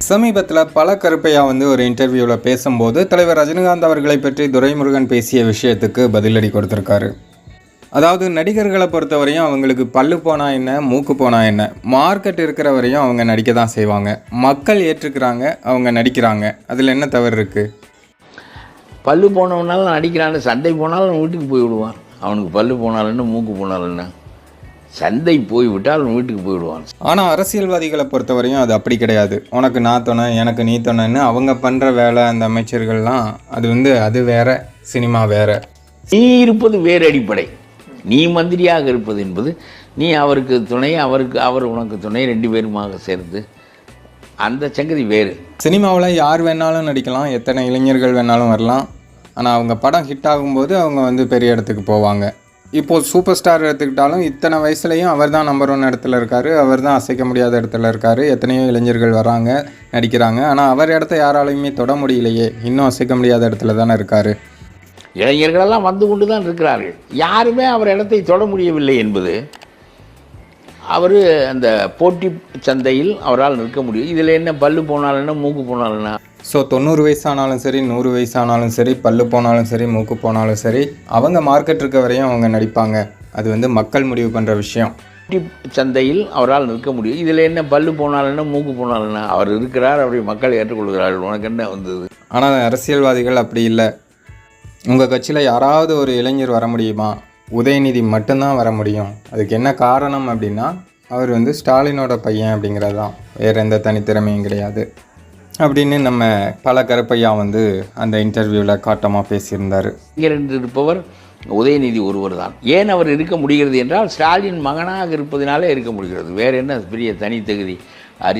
சமீபத்தில் பல கருப்பையா ஒரு இன்டர்வியூவில் பேசும்போது தலைவர் ரஜினிகாந்த் அவர்களை பற்றி துரைமுருகன் பேசிய விஷயத்துக்கு பதிலடி கொடுத்துருக்காரு. அதாவது நடிகர்களை பொறுத்தவரையும் அவங்களுக்கு பல்லு போனால் என்ன, மூக்கு போனால் என்ன, மார்க்கெட் இருக்கிற வரையும் அவங்க நடிக்க தான் செய்வாங்க. மக்கள் ஏற்றுக்கிறாங்க, அவங்க நடிக்கிறாங்க. அதில் என்ன தவறு இருக்குது? பல்லு போனவனாலும் நடிக்கிறான்னு, சண்டை போனாலும் வீட்டுக்கு போய் விடுவான். அவனுக்கு பல்லு போனாலும் மூக்கு போனாலும் சந்தை போய்விட்டால் அவன் வீட்டுக்கு போயிடுவான். ஆனால் அரசியல்வாதிகளை பொறுத்தவரையும் அது அப்படி கிடையாது. உனக்கு நான் தொணை, எனக்கு நீ தொணைன்னு அவங்க பண்ணுற வேலை. அந்த அமைச்சர்கள்லாம் அது வேற, சினிமா வேற. நீ இருப்பது வேறு அடிப்படை. நீ மந்திரியாக இருப்பது என்பது நீ அவருக்கு துணை, அவர் உனக்கு துணை, 2 பேருமாக சேர்ந்து அந்த சங்கதி வேறு. சினிமாவில் யார் வேணாலும் நடிக்கலாம், எத்தனை இளைஞர்கள் வேணாலும் வரலாம். ஆனால் அவங்க படம் ஹிட் ஆகும்போது அவங்க பெரிய இடத்துக்கு போவாங்க. இப்போது சூப்பர் ஸ்டார் எடுத்துக்கிட்டாலும் இத்தனை வயசுலேயும் அவர் தான் நம்பர் 1 இடத்துல இருக்கார், அவர் தான் அசைக்க முடியாத இடத்துல இருக்கார். எத்தனையோ இளைஞர்கள் வராங்க, நடிக்கிறாங்க. ஆனால் அவர் இடத்த யாராலையுமே தொட முடியலையே, இன்னும் அசைக்க முடியாத இடத்துல தானே இருக்கார். இளைஞர்களெல்லாம் வந்து கொண்டு தான் இருக்கிறார்கள். யாருமே அவர் இடத்தை தொட முடியவில்லை என்பது அவர் அந்த போட்டி சந்தையில் அவரால் நிற்க முடியும். இதில் என்ன பல்லு போனாலும் மூக்கு போனாலும். ஸோ 90 வயசானாலும் சரி, 100 வயசானாலும் சரி, பல்லு போனாலும் சரி, மூக்கு போனாலும் சரி, அவங்க மார்க்கெட் இருக்க வரையும் அவங்க நடிப்பாங்க. அது மக்கள் முடிவு பண்ணுற விஷயம். போட்டி சந்தையில் அவரால் நிற்க முடியும். இதில் என்ன பல்லு போனாலும் மூக்கு போனாலும். அவர் இருக்கிறார், அவரை மக்கள் ஏற்றுக்கொள்கிறார்கள். உனக்கு என்ன வந்தது? ஆனால் அரசியல்வாதிகள் அப்படி இல்லை. உங்கள் கட்சியில் யாராவது ஒரு இளைஞர் வர முடியுமா? உதயநிதி மட்டும்தான் வர முடியும். அதுக்கு என்ன காரணம் அப்படின்னா, அவர் ஸ்டாலினோட பையன் அப்படிங்கிறது தான், வேறு எந்த தனித்திறமையும் கிடையாது அப்படின்னு நம்ம பல கருப்பையா அந்த இன்டர்வியூவில் காட்டமாக பேசியிருந்தார். இங்கே இருப்பவர் உதயநிதி ஒருவர் தான். ஏன் அவர் இருக்க முடிகிறது என்றால் ஸ்டாலின் மகனாக இருப்பதனாலே இருக்க முடிகிறது. வேறு என்ன பெரிய தனி தகுதி?